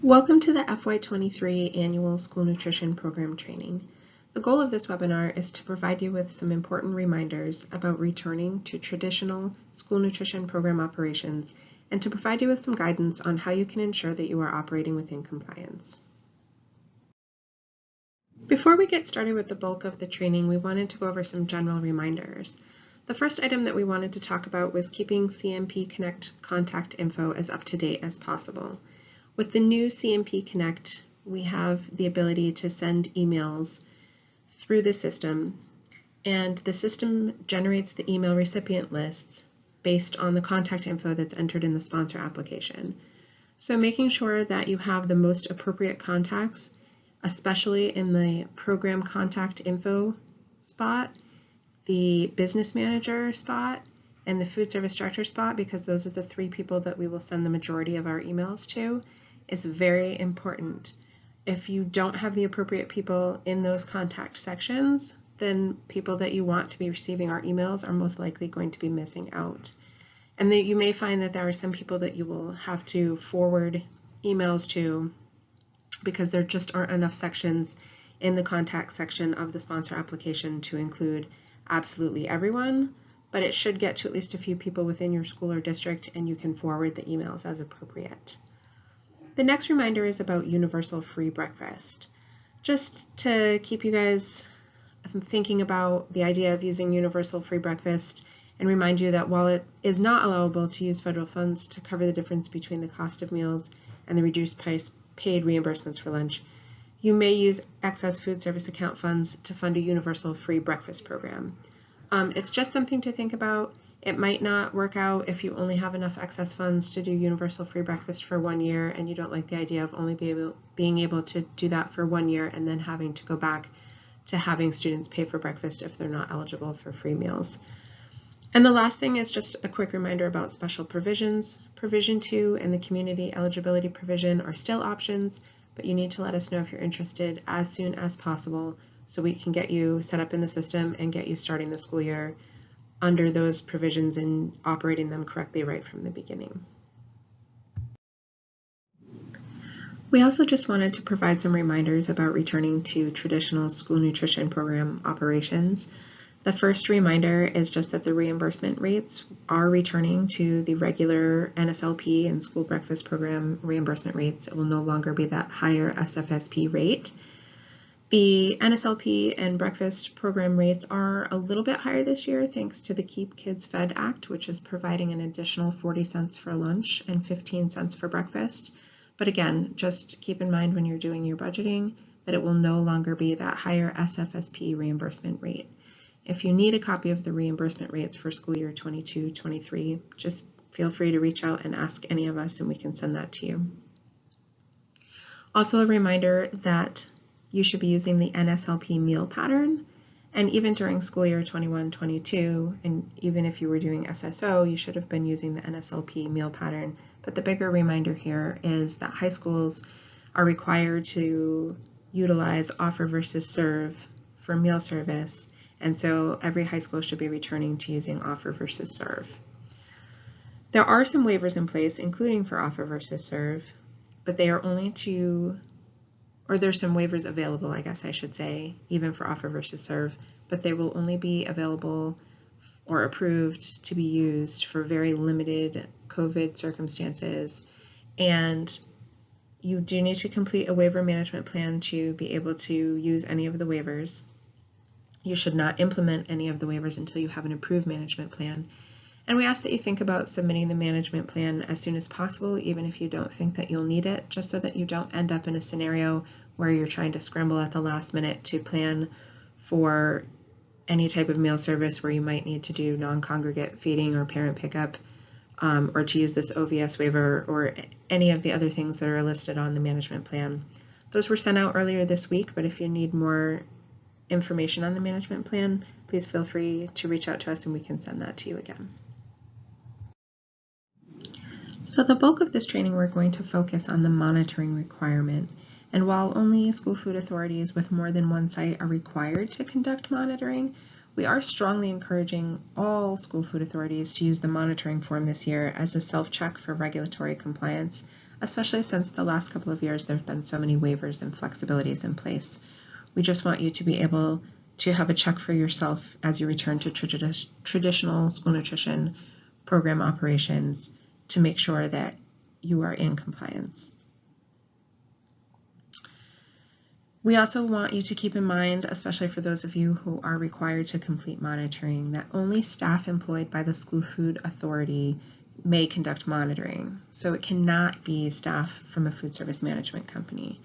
Welcome to the FY23 Annual School Nutrition Program Training. The goal of this webinar is to provide you with some important reminders about returning to traditional school nutrition program operations and to provide you with some guidance on how you can ensure that you are operating within compliance. Before we get started with the bulk of the training, we wanted to go over some general reminders. The first item that we wanted to talk about was keeping CNP Connect contact info as up to date as possible. With the new CNP Connect, we have the ability to send emails through the system, and the system generates the email recipient lists based on the contact info that's entered in the sponsor application. So making sure that you have the most appropriate contacts, especially in the program contact info spot, the business manager spot, and the food service director spot, because those are the three people that we will send the majority of our emails to, is very important. If you don't have the appropriate people in those contact sections, then people that you want to be receiving our emails are most likely going to be missing out. And that you may find that there are some people that you will have to forward emails to because there just aren't enough sections in the contact section of the sponsor application to include absolutely everyone, but it should get to at least a few people within your school or district, and you can forward the emails as appropriate. The next reminder is about universal free breakfast. Just to keep you guys thinking about the idea of using universal free breakfast and remind you that while it is not allowable to use federal funds to cover the difference between the cost of meals and the reduced price paid reimbursements for lunch, you may use excess food service account funds to fund a universal free breakfast program. It's just something to think about. It might not work out if you only have enough excess funds to do universal free breakfast for 1 year and you don't like the idea of only being able to do that for 1 year and then having to go back to having students pay for breakfast if they're not eligible for free meals. And the last thing is just a quick reminder about special provisions. Provision 2 and the community eligibility provision are still options, but you need to let us know if you're interested as soon as possible so we can get you set up in the system and get you starting the school year under those provisions and operating them correctly right from the beginning. We also just wanted to provide some reminders about returning to traditional school nutrition program operations. The first reminder is just that the reimbursement rates are returning to the regular NSLP and school breakfast program reimbursement rates. It will no longer be that higher SFSP rate. The NSLP and breakfast program rates are a little bit higher this year thanks to the Keep Kids Fed Act, which is providing an additional 40 cents for lunch and 15 cents for breakfast. But again, just keep in mind when you're doing your budgeting that it will no longer be that higher SFSP reimbursement rate. If you need a copy of the reimbursement rates for school year 22-23, just feel free to reach out and ask any of us and we can send that to you. Also a reminder that you should be using the NSLP meal pattern, and even during school year 21-22, and even if you were doing SSO, you should have been using the NSLP meal pattern. But the bigger reminder here is that high schools are required to utilize offer versus serve for meal service, and so every high school should be returning to using offer versus serve. There are some waivers in place, including for offer versus serve, but they are only there's some waivers available, I guess I should say, even for offer versus serve, but they will only be available or approved to be used for very limited COVID circumstances. And you do need to complete a waiver management plan to be able to use any of the waivers. You should not implement any of the waivers until you have an approved management plan. And we ask that you think about submitting the management plan as soon as possible, even if you don't think that you'll need it, just so that you don't end up in a scenario where you're trying to scramble at the last minute to plan for any type of meal service where you might need to do non-congregate feeding or parent pickup, or to use this OVS waiver or any of the other things that are listed on the management plan. Those were sent out earlier this week, but if you need more information on the management plan, please feel free to reach out to us and we can send that to you again. So the bulk of this training, we're going to focus on the monitoring requirement. And while only school food authorities with more than one site are required to conduct monitoring, we are strongly encouraging all school food authorities to use the monitoring form this year as a self-check for regulatory compliance especially since the last couple of years there have been so many waivers and flexibilities in place. We just want you to be able to have a check for yourself as you return to traditional school nutrition program operations to make sure that you are in compliance. We also want you to keep in mind, especially for those of you who are required to complete monitoring, that only staff employed by the School Food Authority may conduct monitoring. So it cannot be staff from a food service management company.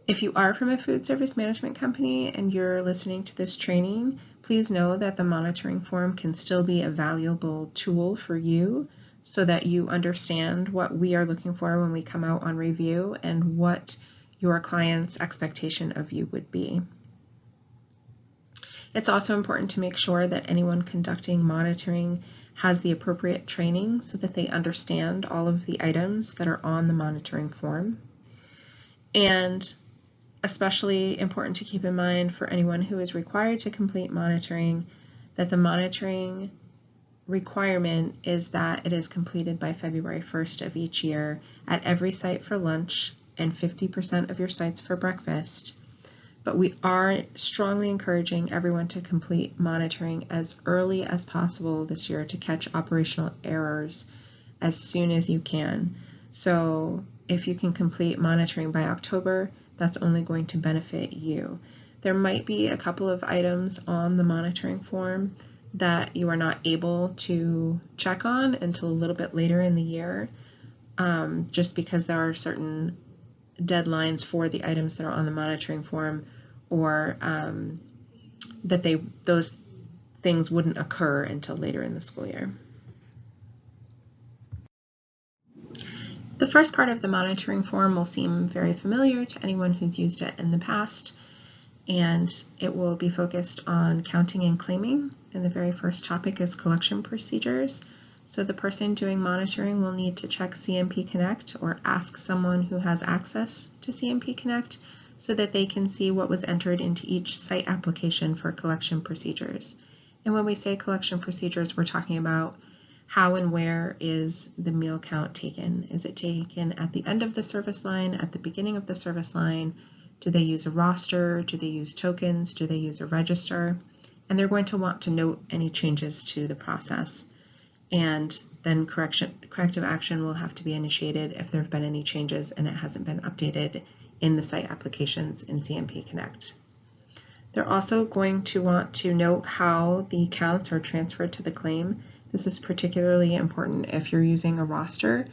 If you are from a food service management company and you're listening to this training, please know that the monitoring form can still be a valuable tool for you so that you understand what we are looking for when we come out on review and what your client's expectation of you would be. It's also important to make sure that anyone conducting monitoring has the appropriate training so that they understand all of the items that are on the monitoring form. And especially important to keep in mind for anyone who is required to complete monitoring, that the monitoring requirement is that it is completed by February 1st of each year at every site for lunch and 50% of your sites for breakfast. But we are strongly encouraging everyone to complete monitoring as early as possible this year to catch operational errors as soon as you can. So if you can complete monitoring by October, that's only going to benefit you. There might be a couple of items on the monitoring form that you are not able to check on until a little bit later in the year, just because there are certain deadlines for the items that are on the monitoring form, or that those things wouldn't occur until later in the school year. The first part of the monitoring form will seem very familiar to anyone who's used it in the past, and it will be focused on counting and claiming. And the very first topic is collection procedures. So the person doing monitoring will need to check CNP Connect or ask someone who has access to CNP Connect so that they can see what was entered into each site application for collection procedures. And when we say collection procedures, we're talking about how and where is the meal count taken? Is it taken at the end of the service line, at the beginning of the service line? Do they use a roster? Do they use tokens? Do they use a register? And they're going to want to note any changes to the process. And then corrective action will have to be initiated if there have been any changes and it hasn't been updated in the site applications in CNP Connect. They're also going to want to note how the counts are transferred to the claim. This is particularly important if you're using a roster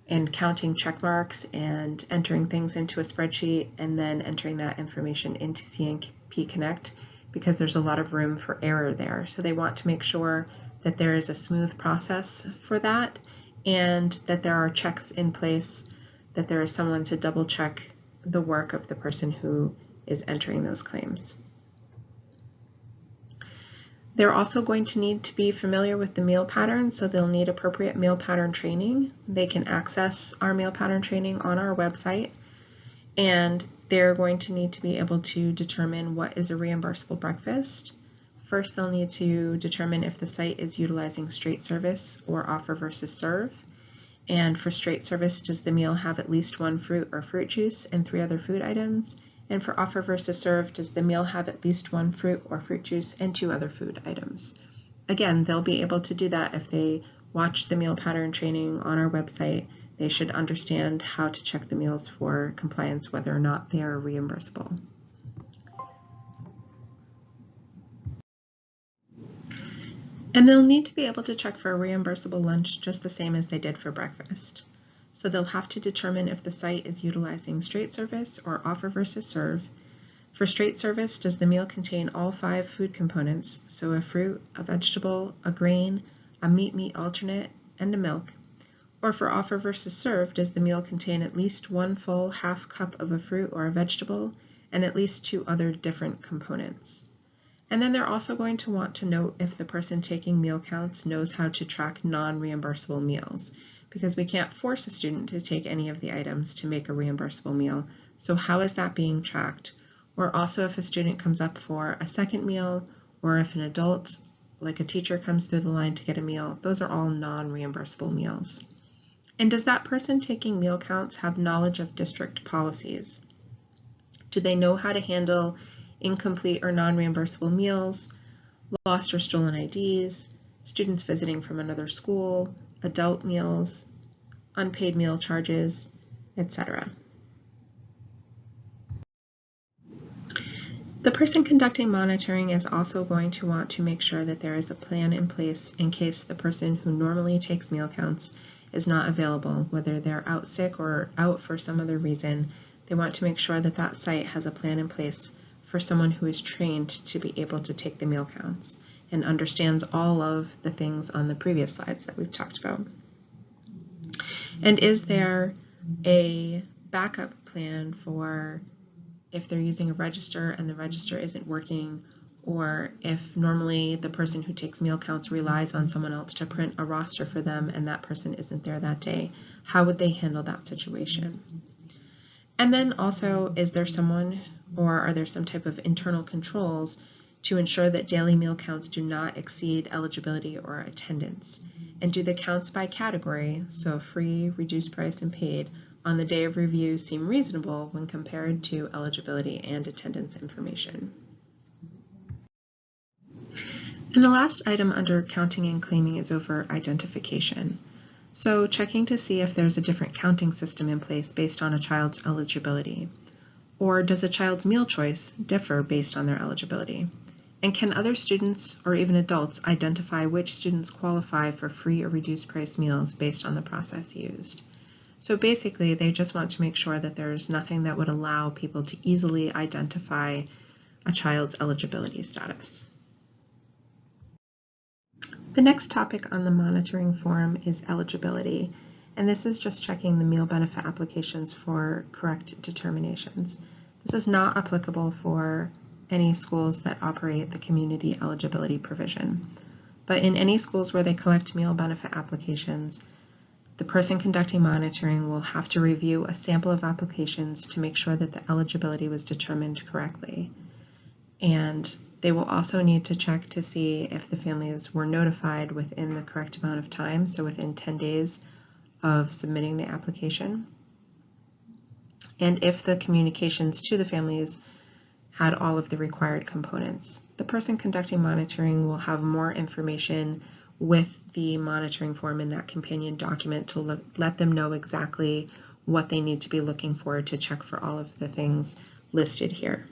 and counting check marks and entering things into a spreadsheet and then entering that information into CNP Connect, because there's a lot of room for error there. So they want to make sure that there is a smooth process for that and that there are checks in place, that there is someone to double check the work of the person who is entering those claims. They're also going to need to be familiar with the meal pattern, so they'll need appropriate meal pattern training. They can access our meal pattern training on our website, and they're going to need to be able to determine what is a reimbursable breakfast. First, they'll need to determine if the site is utilizing straight service or offer versus serve. And for straight service, does the meal have at least one fruit or fruit juice and 3 other food items? And for offer versus serve, does the meal have at least one fruit or fruit juice and 2 other food items? Again, they'll be able to do that if they watch the meal pattern training on our website. They should understand how to check the meals for compliance, whether or not they are reimbursable. And they'll need to be able to check for a reimbursable lunch just the same as they did for breakfast. So they'll have to determine if the site is utilizing straight service or offer versus serve. For straight service, does the meal contain all 5 food components, so a fruit, a vegetable, a grain, a meat alternate, and a milk? Or for offer versus serve, does the meal contain at least 1 full half cup of a fruit or a vegetable, and at least 2 other different components? And then they're also going to want to note if the person taking meal counts knows how to track non-reimbursable meals, because we can't force a student to take any of the items to make a reimbursable meal. So how is that being tracked? Or also if a student comes up for a second meal, or if an adult, like a teacher, comes through the line to get a meal, those are all non-reimbursable meals. And does that person taking meal counts have knowledge of district policies? Do they know how to handle incomplete or non-reimbursable meals, lost or stolen IDs, students visiting from another school, adult meals, unpaid meal charges, etc.? The person conducting monitoring is also going to want to make sure that there is a plan in place in case the person who normally takes meal counts is not available, whether they're out sick or out for some other reason. They want to make sure that that site has a plan in place for someone who is trained to be able to take the meal counts and understands all of the things on the previous slides that we've talked about. And is there a backup plan for if they're using a register and the register isn't working, or if normally the person who takes meal counts relies on someone else to print a roster for them and that person isn't there that day, how would they handle that situation? And then also, is there someone or are there some type of internal controls to ensure that daily meal counts do not exceed eligibility or attendance? And do the counts by category, so free, reduced price, and paid, on the day of review seem reasonable when compared to eligibility and attendance information? And the last item under counting and claiming is over identification. So checking to see if there's a different counting system in place based on a child's eligibility. Or does a child's meal choice differ based on their eligibility? And can other students or even adults identify which students qualify for free or reduced price meals based on the process used? So basically, they just want to make sure that there's nothing that would allow people to easily identify a child's eligibility status. The next topic on the monitoring form is eligibility, and this is just checking the meal benefit applications for correct determinations. This is not applicable for any schools that operate the community eligibility provision. But in any schools where they collect meal benefit applications, the person conducting monitoring will have to review a sample of applications to make sure that the eligibility was determined correctly. And they will also need to check to see if the families were notified within the correct amount of time, so within 10 days of submitting the application. And if the communications to the families had all of the required components. The person conducting monitoring will have more information with the monitoring form in that companion document to let them know exactly what they need to be looking for to check for all of the things listed here.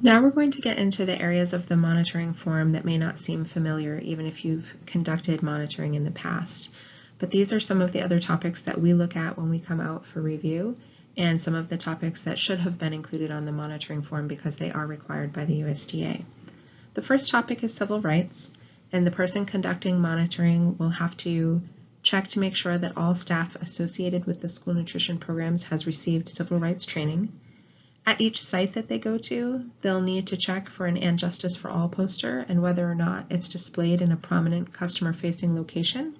Now we're going to get into the areas of the monitoring form that may not seem familiar even if you've conducted monitoring in the past. But these are some of the other topics that we look at when we come out for review, and some of the topics that should have been included on the monitoring form because they are required by the USDA. The first topic is civil rights, and the person conducting monitoring will have to check to make sure that all staff associated with the school nutrition programs has received civil rights training. At each site that they go to, they'll need to check for an "And Justice for All" poster and whether or not it's displayed in a prominent customer-facing location.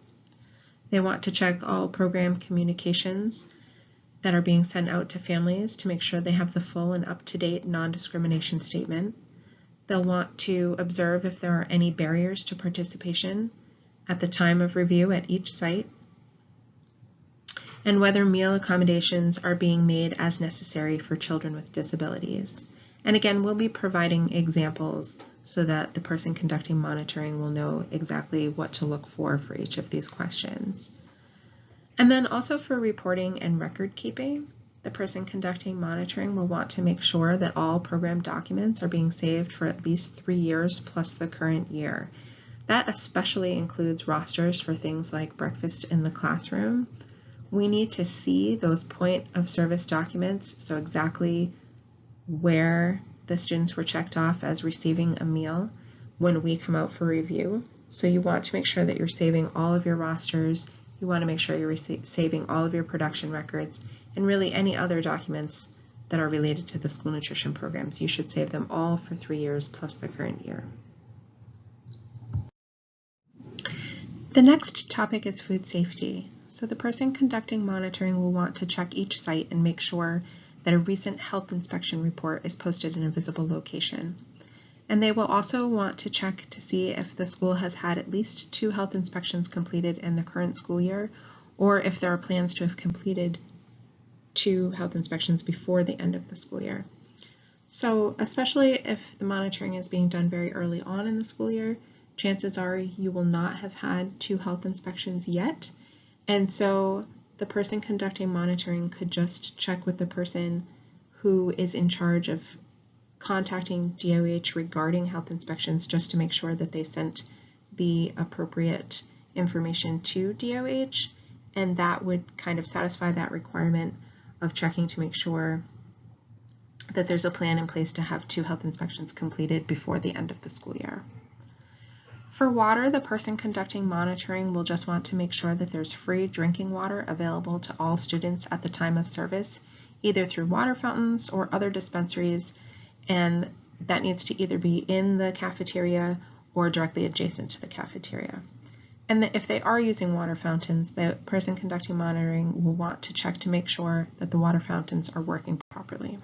They want to check all program communications that are being sent out to families to make sure they have the full and up-to-date non-discrimination statement. They'll want to observe if there are any barriers to participation at the time of review at each site, and whether meal accommodations are being made as necessary for children with disabilities. And again, we'll be providing examples so that the person conducting monitoring will know exactly what to look for each of these questions. And then also for reporting and record keeping, the person conducting monitoring will want to make sure that all program documents are being saved for at least 3 years plus the current year. That especially includes rosters for things like breakfast in the classroom. We need to see those point of service documents, so exactly where the students were checked off as receiving a meal when we come out for review. So you want to make sure that you're saving all of your rosters. You want to make sure you're saving all of your production records and really any other documents that are related to the school nutrition programs. You should save them all for 3 years plus the current year. The next topic is food safety. So the person conducting monitoring will want to check each site and make sure that a recent health inspection report is posted in a visible location. And they will also want to check to see if the school has had at least 2 health inspections completed in the current school year, or if there are plans to have completed 2 health inspections before the end of the school year. So especially if the monitoring is being done very early on in the school year, chances are you will not have had 2 health inspections yet. And so the person conducting monitoring could just check with the person who is in charge of contacting DOH regarding health inspections, just to make sure that they sent the appropriate information to DOH, and that would kind of satisfy that requirement of checking to make sure that there's a plan in place to have 2 health inspections completed before the end of the school year. For water, the person conducting monitoring will just want to make sure that there's free drinking water available to all students at the time of service, either through water fountains or other dispensaries, and that needs to either be in the cafeteria or directly adjacent to the cafeteria. And if they are using water fountains, the person conducting monitoring will want to check to make sure that the water fountains are working properly.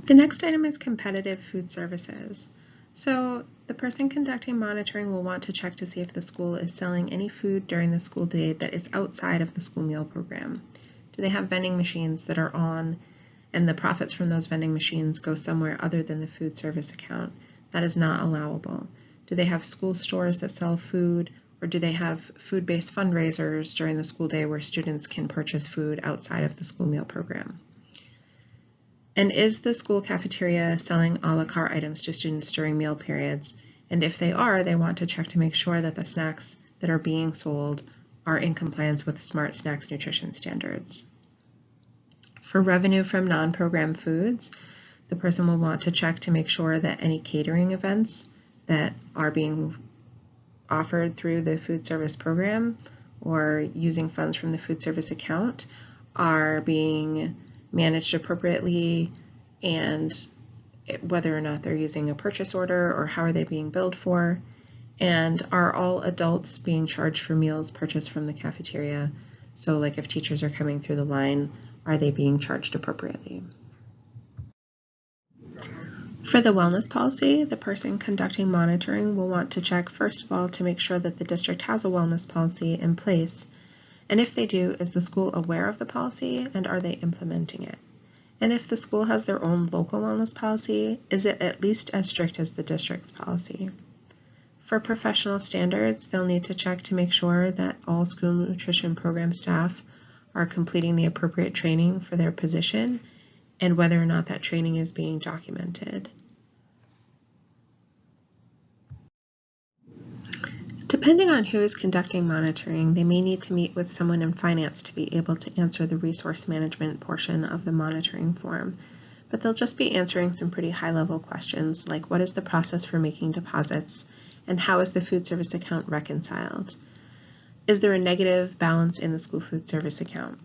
The next item is competitive food services. So the person conducting monitoring will want to check to see if the school is selling any food during the school day that is outside of the school meal program. Do they have vending machines that are on and the profits from those vending machines go somewhere other than the food service account? That is not allowable. Do they have school stores that sell food, or do they have food-based fundraisers during the school day where students can purchase food outside of the school meal program? And is the school cafeteria selling a la carte items to students during meal periods? And if they are, they want to check to make sure that the snacks that are being sold are in compliance with Smart Snacks nutrition standards. For revenue from non-program foods, the person will want to check to make sure that any catering events that are being offered through the food service program or using funds from the food service account are being managed appropriately, and whether or not they're using a purchase order or how are they being billed for, and are all adults being charged for meals purchased from the cafeteria. So like if teachers are coming through the line, are they being charged appropriately? For the wellness policy, the person conducting monitoring will want to check first of all to make sure that the district has a wellness policy in place. And if they do, is the school aware of the policy and are they implementing it? And if the school has their own local wellness policy, is it at least as strict as the district's policy? For professional standards, they'll need to check to make sure that all school nutrition program staff are completing the appropriate training for their position and whether or not that training is being documented. Depending on who is conducting monitoring, they may need to meet with someone in finance to be able to answer the resource management portion of the monitoring form. But they'll just be answering some pretty high-level questions like what is the process for making deposits and how is the food service account reconciled? Is there a negative balance in the school food service account?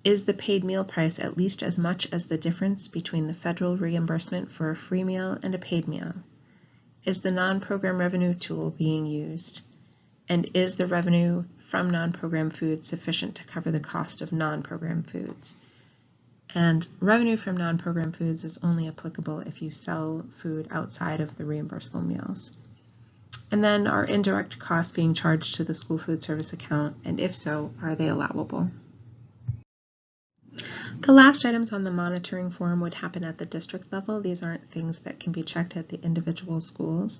Is the paid meal price at least as much as the difference between the federal reimbursement for a free meal and a paid meal? Is the non-program revenue tool being used? And is the revenue from non-program foods sufficient to cover the cost of non-program foods? And revenue from non-program foods is only applicable if you sell food outside of the reimbursable meals. And then are indirect costs being charged to the school food service account? And if so, are they allowable? The last items on the monitoring form would happen at the district level. These aren't things that can be checked at the individual schools.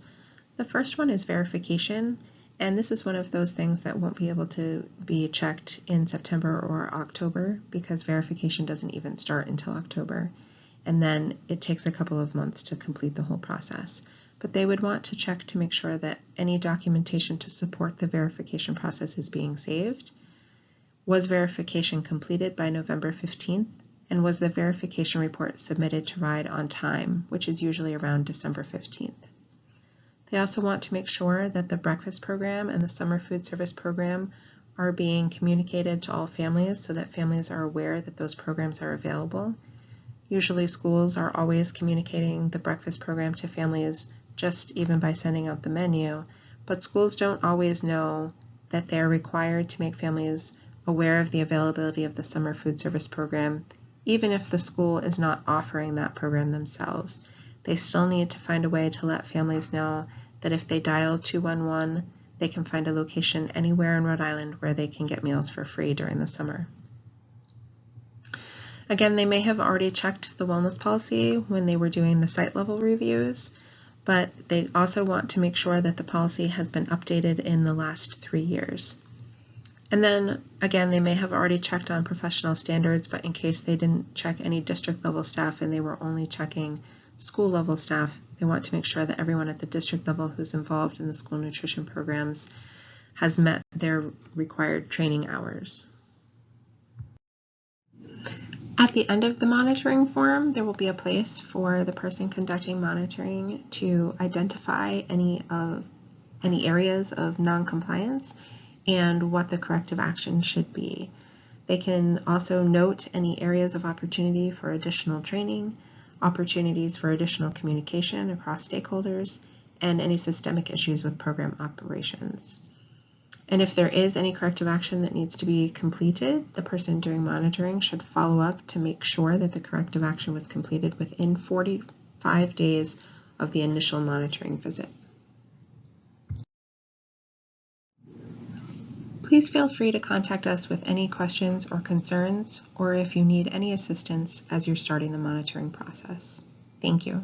The first one is verification, and this is one of those things that won't be able to be checked in September or October because verification doesn't even start until October, and then it takes a couple of months to complete the whole process. But they would want to check to make sure that any documentation to support the verification process is being saved. Was verification completed by November 15th? And was the verification report submitted to RIDE on time, which is usually around December 15th? They also want to make sure that the breakfast program and the summer food service program are being communicated to all families so that families are aware that those programs are available. Usually schools are always communicating the breakfast program to families just even by sending out the menu, but schools don't always know that they're required to make families aware of the availability of the summer food service program even if the school is not offering that program themselves. They still need to find a way to let families know that if they dial 211, they can find a location anywhere in Rhode Island where they can get meals for free during the summer. Again, they may have already checked the wellness policy when they were doing the site level reviews, but they also want to make sure that the policy has been updated in the last 3 years. And then again, they may have already checked on professional standards, but in case they didn't check any district level staff and they were only checking school level staff, they want to make sure that everyone at the district level who's involved in the school nutrition programs has met their required training hours. At the end of the monitoring form, there will be a place for the person conducting monitoring to identify any areas of non-compliance and what the corrective action should be. They can also note any areas of opportunity for additional training, opportunities for additional communication across stakeholders, and any systemic issues with program operations. And if there is any corrective action that needs to be completed, the person doing monitoring should follow up to make sure that the corrective action was completed within 45 days of the initial monitoring visit. Please feel free to contact us with any questions or concerns, or if you need any assistance as you're starting the monitoring process. Thank you.